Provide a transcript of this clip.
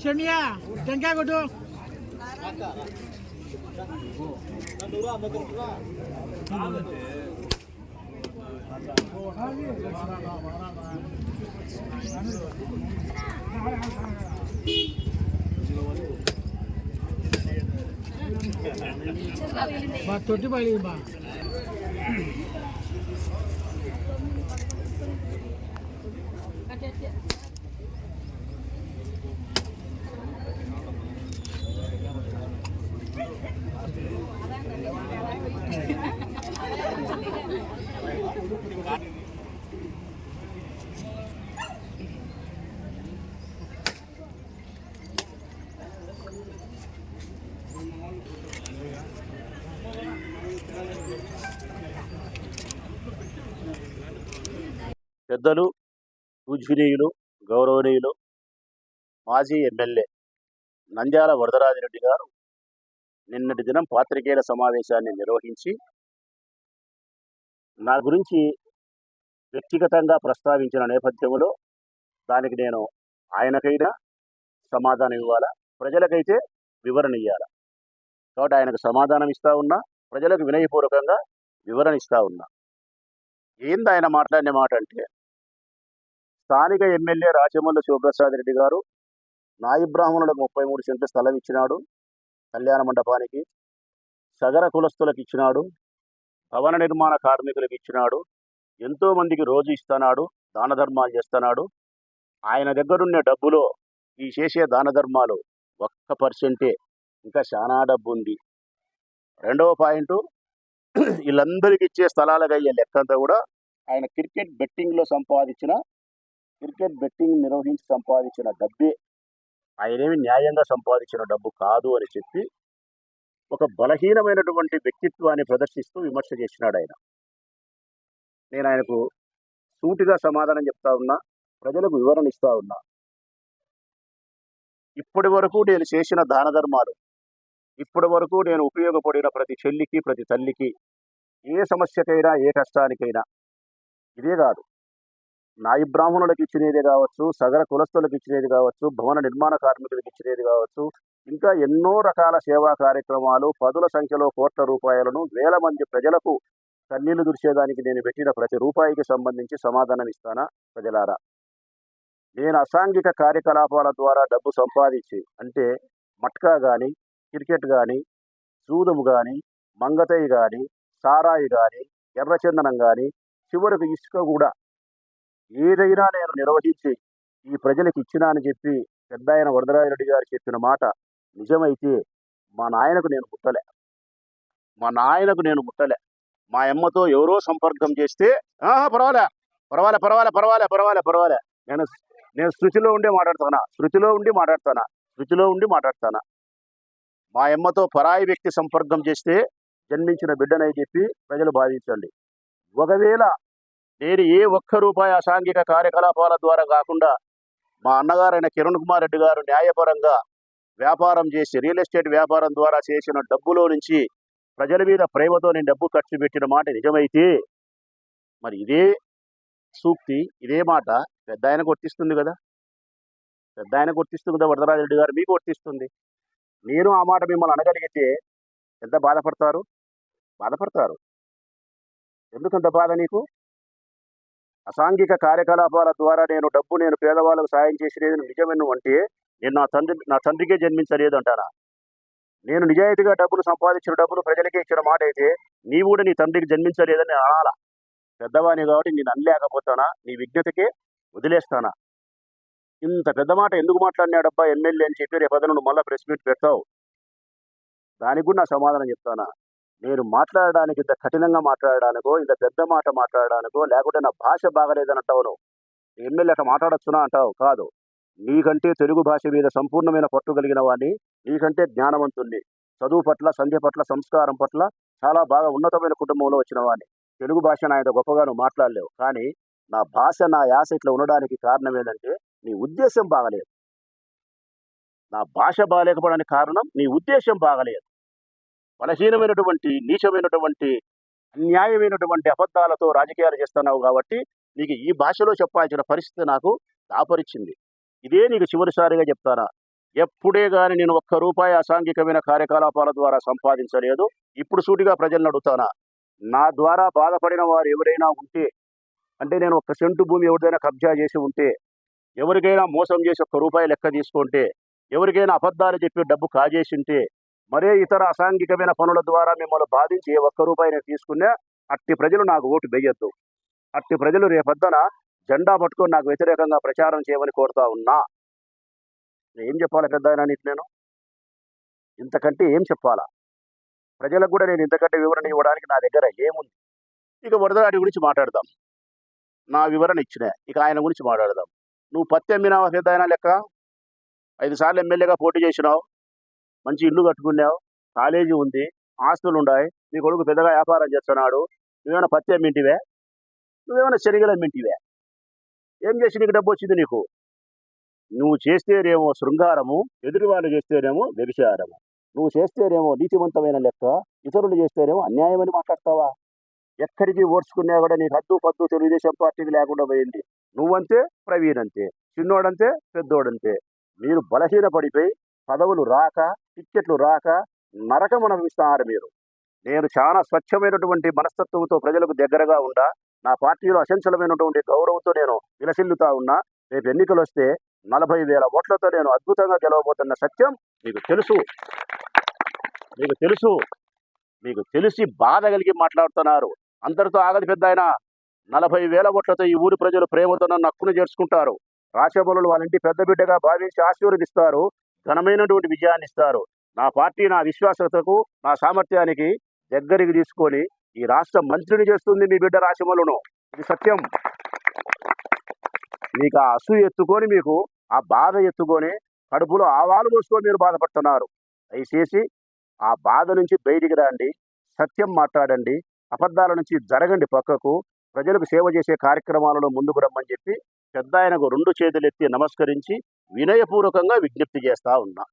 सोनिया टंका कोटो बा तोटी पाली बा పెద్దలు, పూజనీయులు, గౌరవనీయులు, మాజీ ఎమ్మెల్యే నంద్యాల వరదరాజిరెడ్డి గారు నిన్నటి దినం పాత్రికేయుల సమావేశాన్ని నిర్వహించి నా గురించి వ్యక్తిగతంగా ప్రస్తావించిన నేపథ్యంలో దానికి నేను ఆయనకైనా సమాధానం ఇవ్వాలా, ప్రజలకైతే వివరణ ఇవ్వాలా. కాబట్టి ఆయనకు సమాధానం ఇస్తూ ఉన్నా, ప్రజలకు వినయపూర్వకంగా వివరణ ఇస్తూ ఉన్నా. ఏంది ఆయన మాట్లాడిన మాట అంటే, స్థానిక ఎమ్మెల్యే రాచమల్లు శివప్రసాద్ రెడ్డి గారు నాయి బ్రాహ్మణులకు 33 సెంట్లు స్థలం ఇచ్చినాడు, కళ్యాణ మండపానికి సగర కులస్తులకు ఇచ్చినాడు, భవన నిర్మాణ కార్మికులకు ఇచ్చినాడు, ఎంతోమందికి రోజు ఇస్తున్నాడు, దాన ధర్మాలు చేస్తున్నాడు. ఆయన దగ్గరున్న డబ్బులో ఈ చేసే దాన ధర్మాలు 1%, ఇంకా చాలా డబ్బు ఉంది. రెండవ పాయింట్, వీళ్ళందరికీ ఇచ్చే స్థలాలకు అయ్యే లెక్కంతా కూడా ఆయన క్రికెట్ బెట్టింగ్ నిర్వహించి సంపాదించిన డబ్బే, ఆయనేమి న్యాయంగా సంపాదించిన డబ్బు కాదు అని చెప్పి ఒక బలహీనమైనటువంటి వ్యక్తిత్వాన్ని ప్రదర్శిస్తూ విమర్శ చేసినాడు ఆయన. నేను ఆయనకు సూటిగా సమాధానం చెప్తా ఉన్నా, ప్రజలకు వివరణ ఇస్తా ఉన్నా. ఇప్పటి వరకు నేను చేసిన దాన ధర్మాలు, ఇప్పటి వరకు నేను ఉపయోగపడిన ప్రతి చెల్లికి, ప్రతి తల్లికి, ఏ సమస్యకైనా, ఏ కష్టానికైనా, ఇదే కాదు, నాయి బ్రాహ్మణులకు ఇచ్చినది కావచ్చు, సగర కులస్తులకు ఇచ్చినది కావచ్చు, భవన నిర్మాణ కార్మికులకు ఇచ్చినది కావచ్చు, ఇంకా ఎన్నో రకాల సేవా కార్యక్రమాలు, పదుల సంఖ్యలో కోట్ల రూపాయలను, వేల మంది ప్రజలకు కన్నీళ్లు దుడిచేదానికి నేను పెట్టిన ప్రతి రూపాయికి సంబంధించి సమాధానం ఇస్తానా ప్రజలారా? నేను అసాంఘిక కార్యకలాపాల ద్వారా డబ్బు సంపాదించి, అంటే మట్కా కానీ, క్రికెట్ కానీ, జూదము కానీ, మంగతయ్య కానీ, సారాయి కానీ, ఎర్రచందనం కానీ, చివరికి ఇసుక కూడా ఏదైనా నేను నిర్వహించి ఈ ప్రజలకు ఇచ్చినా అని చెప్పి పెద్ద ఆయన వరదరాజిరెడ్డి గారు చెప్పిన మాట నిజమైతే మా నాయనకు నేను ముట్టలే. మా అమ్మతో ఎవరో సంపర్కం చేస్తే పర్వాలే నేను శృతిలో ఉండి మాట్లాడతానా. మా అమ్మతో పరాయి వ్యక్తి సంపర్కం చేస్తే జన్మించిన బిడ్డనని చెప్పి ప్రజలు భావించండి. ఒకవేళ నేను ఏ ఒక్క రూపాయి అసాంఘిక కార్యకలాపాల ద్వారా కాకుండా మా అన్నగారైన కిరణ్ కుమార్ రెడ్డి గారు న్యాయపరంగా వ్యాపారం చేసి, రియల్ ఎస్టేట్ వ్యాపారం ద్వారా చేసిన డబ్బులో నుంచి ప్రజల మీద ప్రేమతో నేను డబ్బు ఖర్చు పెట్టిన మాట నిజమైతే, మరి ఇదే సూక్తి, ఇదే మాట పెద్ద ఆయనకు వర్తిస్తుంది కదా. పెద్ద ఆయన గుర్తిస్తుంది కదా వరదరాజరెడ్డి గారు, మీకు వర్తిస్తుంది. నేను ఆ మాట మిమ్మల్ని అనగలిగితే ఎంత బాధపడతారు? బాధపడతారు. ఎందుకంత బాధ నీకు? అసాంఘిక కార్యకలాపాల ద్వారా నేను పేదవాళ్ళకు సాయం చేసినది నిజమే నువ్వంటే, నేను నా తండ్రికే జన్మించలేదు అంటానా? నేను నిజాయితీగా డబ్బులు సంపాదించిన డబ్బులు ప్రజలకే ఇచ్చిన మాట అయితే, నీవు కూడా నీ తండ్రికి జన్మించలేదని నేను అనాలా. పెద్దవాడిని కాబట్టి నేను అనలేకపోతానా? నీ విజ్ఞతకే వదిలేస్తానా? ఇంత పెద్ద మాట ఎందుకు మాట్లాడినాడబ్బా ఎమ్మెల్యే అని చెప్పి రేపొద్దున నువ్వు మళ్ళా ప్రెస్ మీట్ పెడతావు. దానికి కూడా నా సమాధానం చెప్తానా? నేను మాట్లాడడానికి ఇంత కఠినంగా మాట్లాడడానికో, ఇంత పెద్ద మాట మాట్లాడడానికో, లేకుంటే నా భాష బాగలేదని అంటావు నువ్వు. ఎమ్మెల్యే అట్లా మాట్లాడొచ్చునా అంటావు. కాదు. నీకంటే తెలుగు భాష మీద సంపూర్ణమైన పట్టు కలిగిన వాడిని, నీకంటే జ్ఞానవంతుణ్ణి, చదువు పట్ల, సంధ్య పట్ల, సంస్కారం పట్ల చాలా బాగా ఉన్నతమైన కుటుంబంలో వచ్చిన వాడిని. తెలుగు భాష నా ఇంత గొప్పగా నువ్వు మాట్లాడలేవు. కానీ నా భాష, నా యాస ఇట్లా ఉండడానికి కారణం ఏంటంటే నీ ఉద్దేశం బాగలేదు. నా భాష బాగలేకపోవడానికి కారణం నీ ఉద్దేశం బాగలేదు. బలహీనమైనటువంటి, నీచమైనటువంటి, అన్యాయమైనటువంటి అబద్ధాలతో రాజకీయాలు చేస్తున్నావు కాబట్టి నీకు ఈ భాషలో చెప్పాల్సిన పరిస్థితి నాకు దాపరిచింది. ఇదే నీకు చివరిసారిగా చెప్తానా? ఎప్పుడే గాని నేను ఒక్క రూపాయి అసాంఘికమైన కార్యకలాపాల ద్వారా సంపాదించలేదు. ఇప్పుడు సూటిగా ప్రజలను అడుగుతానా? నా ద్వారా బాధపడిన వారు ఎవరైనా ఉంటే, అంటే నేను ఒక్క సెంటు భూమి ఎవరిదైనా కబ్జా చేసి ఉంటే, ఎవరికైనా మోసం చేసి ఒక్క రూపాయి లెక్క తీసుకుంటే, ఎవరికైనా అబద్ధాలు చెప్పి డబ్బు కాజేసి ఉంటే, మరే ఇతర అసాంఘికమైన పనుల ద్వారా మిమ్మల్ని బాధించి ఏ ఒక్క రూపాయి నేను తీసుకున్నా, అట్టి ప్రజలు నాకు ఓటు వేయొద్దు. అట్టి ప్రజలు రేపొద్దున జెండా పట్టుకొని నాకు వ్యతిరేకంగా ప్రచారం చేయమని కోరుతా ఉన్నా. ఏం చెప్పాలి పెద్దాయన నీకు నేను? ఇంతకంటే ఏం చెప్పాలా? ప్రజలకు కూడా నేను ఇంతకంటే వివరణ ఇవ్వడానికి నా దగ్గర ఏముంది? ఇక వరదరాడి గురించి మాట్లాడదాం. నా వివరణ ఇచ్చినా. ఇక ఆయన గురించి మాట్లాడదాం. నువ్వు పత్తి అమ్మినావా పెద్దాయన లెక్క? 5 సార్లు ఎమ్మెల్యేగా పోటీ చేసినావు, మంచి ఇల్లు కట్టుకున్నావు, కాలేజీ ఉంది, ఆస్తులు ఉన్నాయి, నీ కొడుకు పెద్దగా వ్యాపారం చేస్తున్నాడు. నువ్వేమైనా పత్తి అమ్మింటివే? నువ్వేమైనా శనగలు అమ్మింటివే? ఏం చేసి నీకు డబ్బు వచ్చింది నీకు? నువ్వు చేస్తేనేమో శృంగారము, ఎదుటి వాళ్ళు చేస్తేనేమో వ్యభిచారము. నువ్వు చేస్తేనేమో నీతివంతమైన లెక్క, ఇతరులు చేస్తేనేమో అన్యాయమని మాట్లాడతావా? ఎక్కడికి ఓడ్చుకున్నా కూడా నీకు హద్దు పద్దు తెలుగుదేశం పార్టీకి లేకుండా పోయింది. నువ్వంతే, ప్రవీణ్ అంతే, చిన్నోడంతే, పెద్దోడంతే. మీరు బలహీన పడిపోయి పదవులు రాక, టిక్కెట్లు రాక నరకం అనుభవిస్తున్నారు మీరు. నేను చాలా స్వచ్ఛమైనటువంటి మనస్తత్వంతో ప్రజలకు దగ్గరగా ఉండా, నా పార్టీలో అచంచలమైనటువంటి గౌరవంతో నేను విలసిల్లుతా ఉన్నా. రేపు ఎన్నికలు వస్తే 40,000 ఓట్లతో నేను అద్భుతంగా గెలవబోతున్న సత్యం మీకు తెలుసు. మీకు తెలుసు. మీకు తెలిసి బాధ కలిగి మాట్లాడుతున్నారు. అందరితో ఆగదు పెద్దాయన. 40,000 ఓట్లతో ఈ ఊరి ప్రజలు ప్రేమతో నన్ను హక్కును చేర్చుకుంటారు. రాచబలులు వాళ్ళ ఇంటి పెద్ద బిడ్డగా భావించి ఆశీర్వదిస్తారు. ఘనమైనటువంటి విజయాన్ని ఇస్తారు. నా పార్టీ నా విశ్వాసతకు, నా సామర్థ్యానికి దగ్గరికి తీసుకొని ఈ రాష్ట్ర మంత్రిని చేస్తుంది మీ బిడ్డ రాచమల్లును. ఇది సత్యం. మీకు ఆ అసూయ ఎత్తుకొని, మీకు ఆ బాధ ఎత్తుకొని, కడుపులో ఆవాలు పోసుకొని మీరు బాధపడుతున్నారు. దయచేసి ఆ బాధ నుంచి బయటికి రండి. సత్యం మాట్లాడండి. అబద్ధాల నుంచి జరగండి పక్కకు. ప్రజలకు సేవ చేసే కార్యక్రమాలలో ముందుకు రమ్మని చెప్పి పెద్దాయనకు 2 చేతులెత్తి నమస్కరించి వినయపూర్వకంగా విజ్ఞప్తి చేస్తా ఉన్నా.